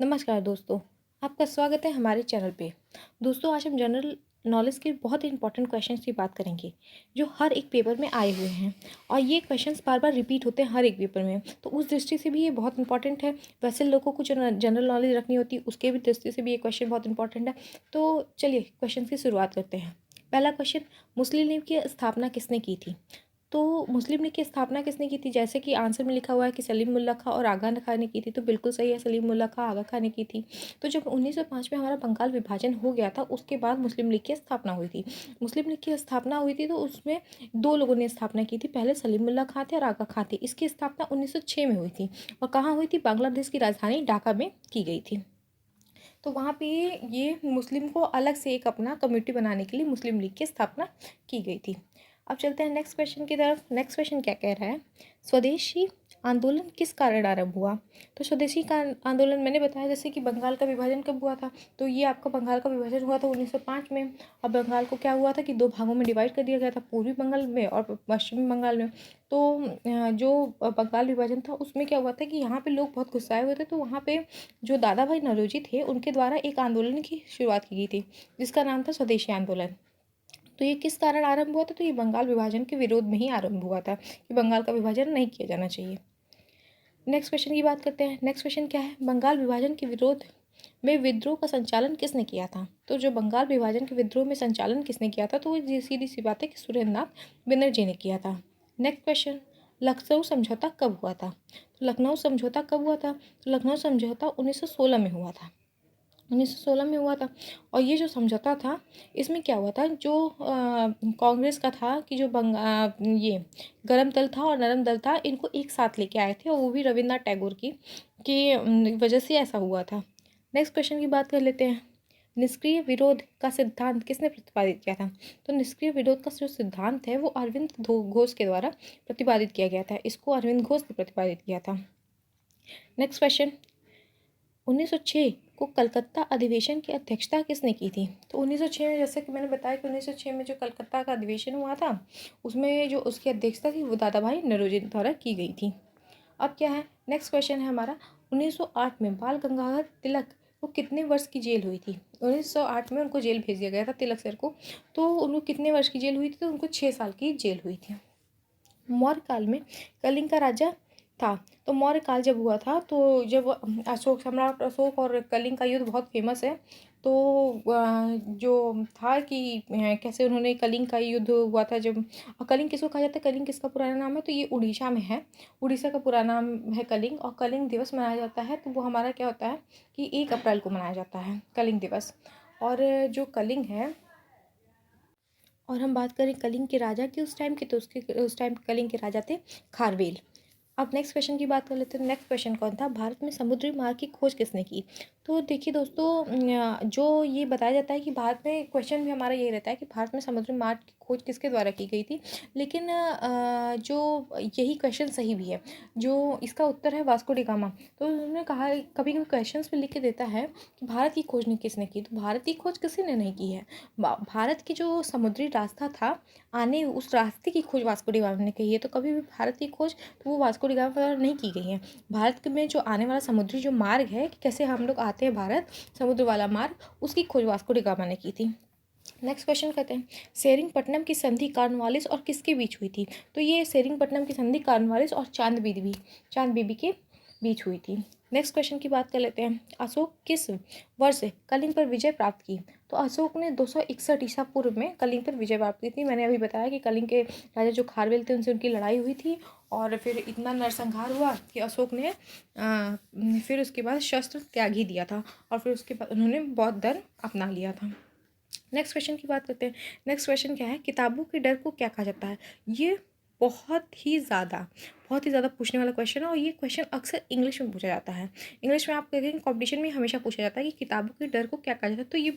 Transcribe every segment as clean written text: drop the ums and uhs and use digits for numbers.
नमस्कार दोस्तों, आपका स्वागत है हमारे चैनल पे। दोस्तों आज हम जनरल नॉलेज के बहुत ही इंपॉर्टेंट क्वेश्चंस की बात करेंगे, जो हर एक पेपर में आए हुए हैं और ये क्वेश्चंस बार-बार रिपीट होते हैं हर एक पेपर में। तो उस दृष्टि से भी ये बहुत इंपॉर्टेंट है। वैसे लोगों को जो जनरल नॉलेज रखनी होती है, उसके भी दृष्टि से भी ये क्वेश्चन बहुत इंपॉर्टेंट है। तो चलिए क्वेश्चन की शुरुआत करते हैं। पहला क्वेश्चन, मुस्लिम लीग की स्थापना किसने की थी? तो मुस्लिम लीग की स्थापना किसने की थी? जैसे कि आंसर में लिखा हुआ है कि सलीम उल्लाह खां और आगा खां ने की थी, तो बिल्कुल सही है, सलीम उल्लाह खां, आगा खां ने की थी। तो जब 1905 में हमारा बंगाल विभाजन हो गया था, उसके बाद मुस्लिम लीग की स्थापना हुई थी। मुस्लिम लीग की स्थापना हुई थी तो उसमें 2 लोगों ने स्थापना की थी, पहले सलीम उल्लाह खां थे और आगा खां थे। इसकी स्थापना 1906 में हुई थी और कहाँ हुई थी? बांग्लादेश की राजधानी ढाका में की गई थी। तो वहाँ पे ये मुस्लिम को अलग से एक अपना कम्युनिटी बनाने के लिए मुस्लिम लीग की स्थापना की गई थी। अब चलते हैं नेक्स्ट क्वेश्चन की तरफ। नेक्स्ट क्वेश्चन क्या कह रहा है? स्वदेशी आंदोलन किस कारण आरंभ हुआ? तो स्वदेशी का आंदोलन मैंने बताया जैसे कि बंगाल का विभाजन कब हुआ था, तो ये आपका बंगाल का विभाजन हुआ था 1905 में। और बंगाल को क्या हुआ था कि 2 भागों में डिवाइड कर दिया गया था, पूर्वी बंगाल में और पश्चिमी बंगाल में। तो जो बंगाल विभाजन था उसमें क्या हुआ था कि यहाँ पे लोग बहुत गुस्साए हुए थे, तो वहाँ पे जो दादा भाई नौरोजी थे उनके द्वारा एक आंदोलन की शुरुआत की गई थी, जिसका नाम था स्वदेशी आंदोलन। तो ये किस कारण आरंभ हुआ था? तो ये बंगाल विभाजन के विरोध में ही आरंभ हुआ था कि बंगाल का विभाजन नहीं किया जाना चाहिए। नेक्स्ट क्वेश्चन की बात करते हैं। नेक्स्ट क्वेश्चन क्या है? बंगाल विभाजन के विरोध में विद्रोह का संचालन किसने किया था? तो जो बंगाल विभाजन के विद्रोह में संचालन किसने किया था? तो वो सीधी सी बात है कि सुरेंद्रनाथ बनर्जी ने किया था। नेक्स्ट क्वेश्चन, लखनऊ समझौता कब हुआ था? तो लखनऊ समझौता कब हुआ था? तो लखनऊ समझौता 1916 में हुआ था। 1916 में हुआ था। और ये जो समझौता था, इसमें क्या हुआ था, जो कांग्रेस का था कि जो ये गरम दल था और नरम दल था, इनको एक साथ लेके आए थे और वो भी रविन्द्रनाथ टैगोर की वजह से ऐसा हुआ था। नेक्स्ट क्वेश्चन की बात कर लेते हैं। निष्क्रिय विरोध का सिद्धांत किसने प्रतिपादित किया था? तो निष्क्रिय विरोध का जो सिद्धांत है वो अरविंद घोष के द्वारा प्रतिपादित किया गया था। इसको अरविंद घोष ने प्रतिपादित किया था। नेक्स्ट क्वेश्चन, 1906 को कलकत्ता अधिवेशन की अध्यक्षता किसने की थी? तो 1906 में, जैसे कि मैंने बताया कि 1906 में जो कलकत्ता का अधिवेशन हुआ था, उसमें जो उसकी अध्यक्षता थी वो दादा भाई नौरोजी द्वारा की गई थी। अब क्या है? नेक्स्ट क्वेश्चन है हमारा, 1908 में बाल गंगाधर तिलक को कितने वर्ष की जेल हुई थी? 1908 में उनको जेल भेज दिया गया था, तिलक सर को। तो उनको कितने वर्ष की जेल हुई थी? तो उनको 6 साल की जेल हुई थी। मौर्य काल में कलिंग का राजा था। तो मौर्य काल जब हुआ था, तो जब अशोक, सम्राट अशोक और कलिंग का युद्ध बहुत फेमस है। तो जो था कि कैसे उन्होंने कलिंग का युद्ध हुआ था जब, और कलिंग किसको कहा जाता है? कलिंग किसका पुराना नाम है? तो ये उड़ीसा में है। उड़ीसा का पुराना नाम है कलिंग, और कलिंग दिवस मनाया जाता है। तो वो हमारा क्या होता है कि 1 अप्रैल को मनाया जाता है कलिंग दिवस। और जो कलिंग है, और हम बात करें कलिंग के राजा की उस टाइम की, तो उसके उस टाइम कलिंग के राजा थे खारवेल। अब नेक्स्ट क्वेश्चन की बात कर लेते हैं। नेक्स्ट क्वेश्चन कौन था? भारत में समुद्री मार्ग की खोज किसने की? तो देखिए दोस्तों, जो ये बताया जाता है कि भारत में, क्वेश्चन भी हमारा यही रहता है कि भारत में समुद्री मार्ग की खोज किसके द्वारा की गई थी। लेकिन जो यही क्वेश्चन सही भी है, जो इसका उत्तर है वास्को डी गामा। तो उन्होंने कहा, कभी कभी क्वेश्चन में लिख के देता है कि भारत की खोज ने किसने की, तो भारत की खोज किसी ने नहीं की है। भारत की जो समुद्री रास्ता था आने, उस रास्ते की खोज वास्को डी गामा ने की है। तो कभी भी भारत की खोज तो वो वास्को डी गामा द्वारा नहीं की गई है। भारत में जो आने वाला समुद्री जो मार्ग है कि कैसे हम लोग आते हैं भारत, समुद्र वाला मार्ग, उसकी खोज वास्को डी गामा ने की थी। नेक्स्ट क्वेश्चन कहते हैं, सेरिंगपट्टनम की संधि कॉर्नवालिस और किसके बीच हुई थी? तो ये सेरिंगपट्टनम की संधि कॉर्नवालिस और चांद बीबी के बीच हुई थी। नेक्स्ट क्वेश्चन की बात कर लेते हैं। अशोक किस वर्ष कलिंग पर विजय प्राप्त की? तो अशोक ने 261 ईसा पूर्व में कलिंग पर विजय प्राप्त की थी। मैंने अभी बताया कि कलिंग के राजा जो खारवेल थे उनसे उनकी लड़ाई हुई थी, और फिर इतना नरसंहार हुआ कि अशोक ने फिर उसके बाद शस्त्र त्याग ही दिया था, और फिर उसके बाद उन्होंने बौद्ध धर्म अपना लिया था। नेक्स्ट क्वेश्चन की बात करते हैं। नेक्स्ट क्वेश्चन क्या है? किताबों के डर को क्या कहा जाता है? ये बहुत ही ज़्यादा पूछने वाला क्वेश्चन है, और ये क्वेश्चन अक्सर इंग्लिश में पूछा जाता है। इंग्लिश में आप देखेंगे कॉम्पिटिशन में हमेशा पूछा जाता है कि किताबों के डर को क्या कहा जाता है। तो ये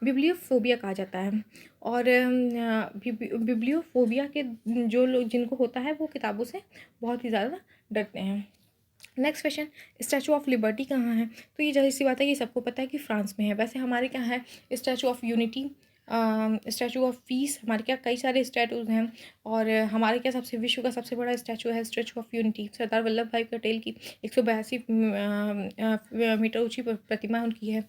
बिब्लियोफोबिया कहा जाता है। और बिब्लियोफोबिया के जो लोग, जिनको होता है, वो किताबों से बहुत ही ज़्यादा डरते हैं। Next question, statue of liberty कहाँ है? तो ये जाहिर सी बात है कि सबको पता है कि फ्रांस में है। वैसे हमारे क्या है? Statue of unity statue of peace, हमारे क्या कई सारे स्टैचूज़ हैं। और हमारे क्या सबसे विश्व का सबसे बड़ा स्टैचू है statue of unity, Sardar Vallabh भाई पटेल की 182 मीटर ऊंची प्रतिमा उनकी है।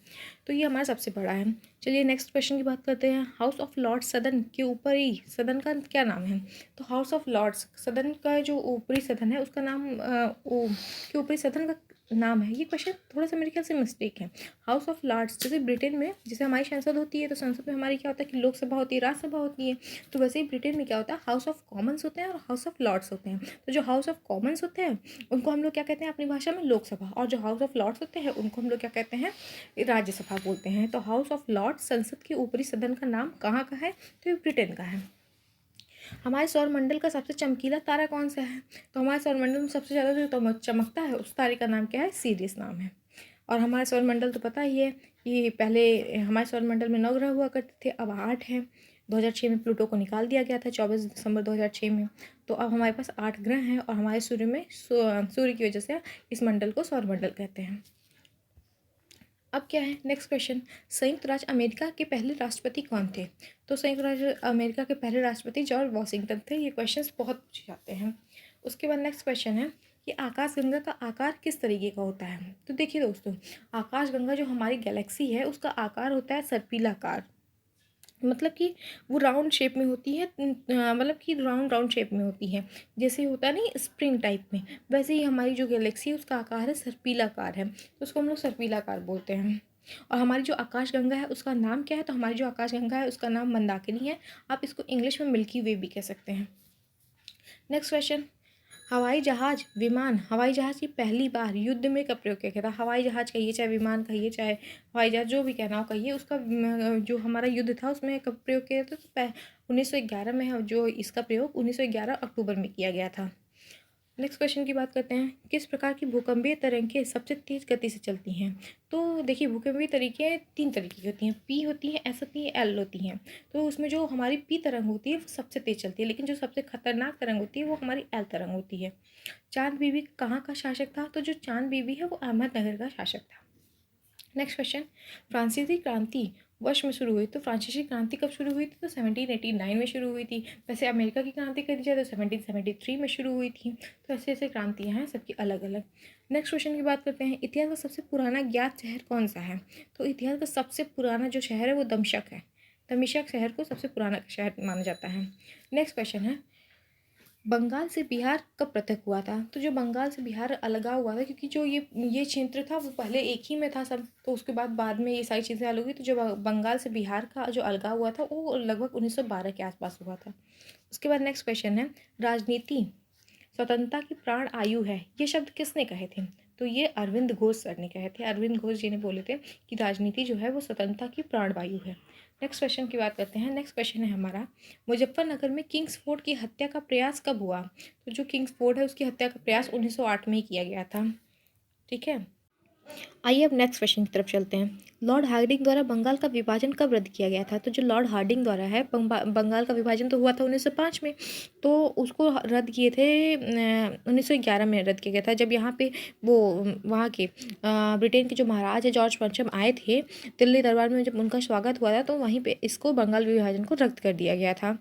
तो ये हमारा सबसे बड़ा है। चलिए नेक्स्ट क्वेश्चन की बात करते हैं। हाउस ऑफ लॉर्ड्स सदन के ऊपरी सदन का क्या नाम है? तो हाउस ऑफ लॉर्ड्स सदन का जो ऊपरी सदन है उसका नाम के ऊपरी सदन का नाम है। ये क्वेश्चन थोड़ा सा मेरे ख्याल से मिस्टेक है। हाउस ऑफ लॉर्ड्स जैसे ब्रिटेन में जैसे हमारी संसद होती है, तो संसद में हमारी क्या होता है कि लोकसभा होती है, राज्यसभा होती है। तो वैसे ही ब्रिटेन में क्या होता है, हाउस ऑफ कॉमन्स होते हैं और हाउस ऑफ लॉर्ड्स होते हैं। तो जो हाउस ऑफ कॉमन्स होते हैं उनको हम लोग क्या कहते हैं अपनी भाषा में, लोकसभा। और जो हाउस ऑफ लॉर्ड्स होते हैं उनको हम लोग क्या कहते हैं, राज्यसभा बोलते हैं। तो हाउस ऑफ लॉर्ड्स संसद के ऊपरी सदन का नाम कहाँ का है? तो ये ब्रिटेन का है। हमारे सौरमंडल का सबसे चमकीला तारा कौन सा है? तो हमारे सौरमंडल में सबसे ज़्यादा जो चमकता है उस तारे का नाम क्या है? सीरियस नाम है। और हमारा सौरमंडल तो पता ही है कि पहले हमारे सौरमंडल में 9 ग्रह हुआ करते थे, अब 8 हैं। 2006 में प्लूटो को निकाल दिया गया था 24 दिसंबर 2006 में। तो अब हमारे पास 8 ग्रह हैं और हमारे सूर्य में सूर्य की वजह से इस मंडल को सौरमंडल कहते हैं। अब क्या है नेक्स्ट क्वेश्चन, संयुक्त राज्य अमेरिका के पहले राष्ट्रपति कौन थे? तो संयुक्त राज्य अमेरिका के पहले राष्ट्रपति जॉर्ज वॉशिंगटन थे। ये क्वेश्चंस बहुत पूछे जाते हैं। उसके बाद नेक्स्ट क्वेश्चन है कि आकाशगंगा का आकार किस तरीके का होता है? तो देखिए दोस्तों, आकाशगंगा जो हमारी गैलेक्सी है उसका आकार होता है सर्पिलाकार। मतलब कि वो राउंड शेप में होती है, मतलब कि राउंड शेप में होती है, जैसे होता है नहीं स्प्रिंग टाइप में, वैसे ही हमारी जो गैलेक्सी है उसका आकार है सर्पिलाकार है। तो उसको हम लोग सर्पिलाकार बोलते हैं। और हमारी जो आकाशगंगा है उसका नाम क्या है? तो हमारी जो आकाशगंगा है उसका नाम मंदाकिनी है। आप इसको इंग्लिश में मिल्की वे भी कह सकते हैं। नेक्स्ट क्वेश्चन, हवाई जहाज विमान हवाई जहाज की पहली बार युद्ध में कब प्रयोग किया गया था? हवाई जहाज कहिए चाहे विमान कहिए चाहे हवाई जहाज जो भी कहना हो कहिए, उसका जो हमारा युद्ध था उसमें कब प्रयोग किया था? तो 1911 में जो इसका प्रयोग 1911 अक्टूबर में किया गया था। नेक्स्ट क्वेश्चन की बात करते हैं, किस प्रकार की भूकंपीय तरंगें सबसे तेज गति से चलती हैं? तो देखिए भूकंपीय तरीके 3 तरीके की होती हैं, पी होती हैं, एस होती है, एल होती हैं। तो उसमें जो हमारी पी तरंग होती है वो सबसे तेज चलती है, लेकिन जो सबसे खतरनाक तरंग होती है वो हमारी एल तरंग होती है। चांद बीबी कहाँ का शासक था? तो जो चांद बीबी है वो अहमदनगर का शासक था। नेक्स्ट क्वेश्चन, फ्रांसीसी क्रांति वर्ष में शुरू हुई। तो फ्रांसीसी क्रांति कब शुरू हुई थी? तो 1789 में शुरू हुई थी। वैसे अमेरिका की क्रांति करी जाए तो 1773 में शुरू हुई थी। तो ऐसे ऐसे क्रांतियाँ हैं सबकी अलग अलग। नेक्स्ट क्वेश्चन की बात करते हैं, इतिहास का सबसे पुराना ज्ञात शहर कौन सा है? तो इतिहास का सबसे पुराना जो शहर है वो दमशक है। दमिशक शहर को सबसे पुराना शहर माना जाता है। नेक्स्ट क्वेश्चन है, बंगाल से बिहार कब पृथक हुआ था? तो जो बंगाल से बिहार अलगाव हुआ था, क्योंकि जो ये क्षेत्र था वो पहले एक ही में था सब, तो उसके बाद में ये सारी चीज़ें अलग हुई। तो जो बंगाल से बिहार का जो अलगाव हुआ था वो लगभग 1912 के आसपास हुआ था। उसके बाद नेक्स्ट क्वेश्चन है, राजनीति स्वतंत्रता की प्राण आयु है, ये शब्द किसने कहे थे? तो ये अरविंद घोष सर ने कहे थे। अरविंद घोष जी ने बोले थे कि राजनीति जो है वो स्वतंत्रता की प्राण वायु है। नेक्स्ट क्वेश्चन की बात करते हैं। नेक्स्ट क्वेश्चन है हमारा, मुजफ्फरनगर में किंग्सफोर्ड की हत्या का प्रयास कब हुआ? तो जो किंग्सफोर्ड है उसकी हत्या का प्रयास 1908 में ही किया गया था। ठीक है, आइए अब नेक्स्ट क्वेश्चन की तरफ चलते हैं। लॉर्ड हार्डिंग द्वारा बंगाल का विभाजन कब रद्द किया गया था? तो जो लॉर्ड हार्डिंग द्वारा है बंगाल का विभाजन तो हुआ था 1905 में, तो उसको रद्द किए थे 1911 में रद्द किया गया था, जब यहाँ पे वो वहाँ के ब्रिटेन के जो महाराज है जॉर्ज पंचम आए थे दिल्ली दरबार में, जब उनका स्वागत हुआ था तो वहीं पे इसको बंगाल विभाजन को रद्द कर दिया गया था।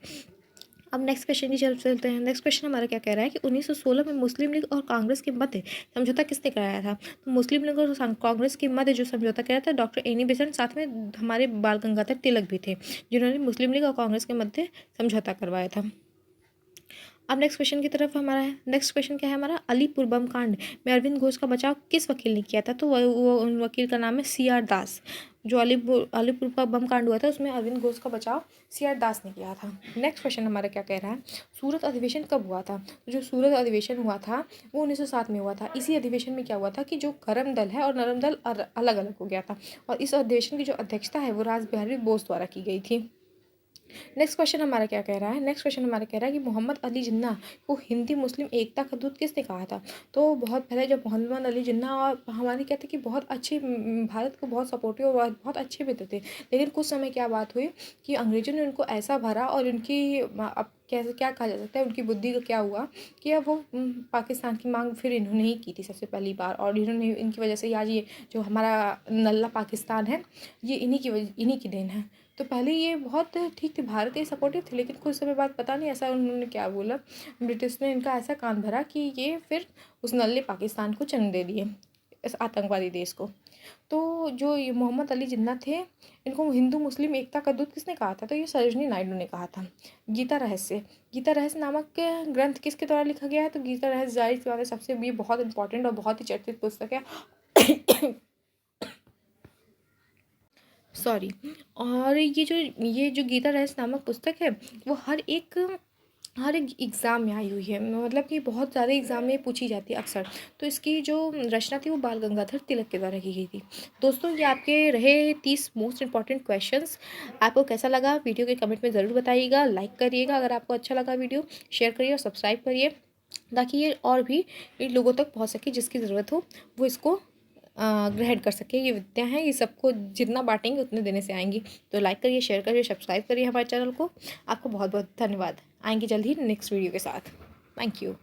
अब नेक्स्ट क्वेश्चन की तरफ चलते हैं। नेक्स्ट क्वेश्चन हमारा क्या कह रहा है कि 1916 में मुस्लिम लीग और कांग्रेस के मध्य समझौता किसने कराया था? तो मुस्लिम लीग और कांग्रेस के मध्य जो समझौता कराया था डॉक्टर एनी बेसेंट, साथ में हमारे बाल गंगाधर तिलक भी थे जिन्होंने मुस्लिम लीग और कांग्रेस के मध्य समझौता करवाया था। अब नेक्स्ट क्वेश्चन की तरफ हमारा है। नेक्स्ट क्वेश्चन क्या है हमारा, अलीपुर बम कांड में अरविंद घोष का बचाव किस वकील ने किया था? तो वो उन वकील का नाम है CR दास। जो अलीपुर का बम कांड हुआ था उसमें अरविंद घोष का बचाव CR दास ने किया था। नेक्स्ट क्वेश्चन हमारा क्या कह रहा है, सूरत अधिवेशन कब हुआ था? तो जो सूरत अधिवेशन हुआ था वो 1907 में हुआ था। इसी अधिवेशन में क्या हुआ था कि जो गर्म दल है और नरम दल अलग अलग हो गया था, और इस अधिवेशन की जो अध्यक्षता है वो रास बिहारी बोस द्वारा की गई थी। नेक्स्ट क्वेश्चन हमारा क्या कह रहा है, नेक्स्ट क्वेश्चन हमारा कह रहा है कि मोहम्मद अली जिन्ना को हिंदी मुस्लिम एकता का दूत किसने कहा था? तो बहुत पहले जब मोहम्मद अली जिन्ना और हमारे कहते कि बहुत अच्छे भारत को बहुत सपोर्टिव और बहुत अच्छे मित्र थे, लेकिन कुछ समय क्या बात हुई कि अंग्रेजों ने उनको ऐसा भरा और उनकी अब कैसे क्या कहा जा सकता है उनकी बुद्धि का क्या हुआ कि अब वो पाकिस्तान की मांग फिर इन्होंने ही की थी सबसे पहली बार, और इन्होंने इनकी वजह से आज ये जो हमारा नल्ला पाकिस्तान है ये इन्हीं की देन है। तो पहले ये बहुत ठीक थे, भारत के सपोर्टिव थे, लेकिन कुछ समय बाद पता नहीं ऐसा उन्होंने क्या बोला, ब्रिटिश ने इनका ऐसा कान भरा कि ये फिर उस नल्ले पाकिस्तान को जन्म दे दिए, इस आतंकवादी देश को। तो जो ये मोहम्मद अली जिन्ना थे, इनको हिंदू मुस्लिम एकता का दूत किसने कहा था? तो ये सरोजनी नायडू ने कहा था। गीता रहस्य नामक ग्रंथ किसके द्वारा लिखा गया है? तो गीता रहस्य जाहिर सी बात है सबसे ये बहुत इंपॉर्टेंट और बहुत ही चर्चित पुस्तक है। सॉरी। और ये जो गीता रहस्य नामक पुस्तक है वो हर एक एग्ज़ाम में आई हुई है, मतलब कि बहुत सारे एग्ज़ाम में पूछी जाती है अक्सर। तो इसकी जो रचना थी वो बाल गंगाधर तिलक के द्वारा की गई थी। दोस्तों, ये आपके रहे 30 मोस्ट इंपॉर्टेंट क्वेश्चंस। आपको कैसा लगा वीडियो के कमेंट में ज़रूर बताइएगा, लाइक करिएगा अगर आपको अच्छा लगा वीडियो, शेयर करिए और सब्सक्राइब करिए, ताकि ये और भी लोगों तक पहुँच सके, जिसकी ज़रूरत हो वो इसको ग्रहण कर सके। ये विद्या हैं, ये सबको जितना बांटेंगे उतने देने से आएंगी। तो लाइक करिए, शेयर करिए, सब्सक्राइब करिए हमारे चैनल को। आपको बहुत बहुत धन्यवाद। आएंगे जल्द ही नेक्स्ट वीडियो के साथ। Thank you.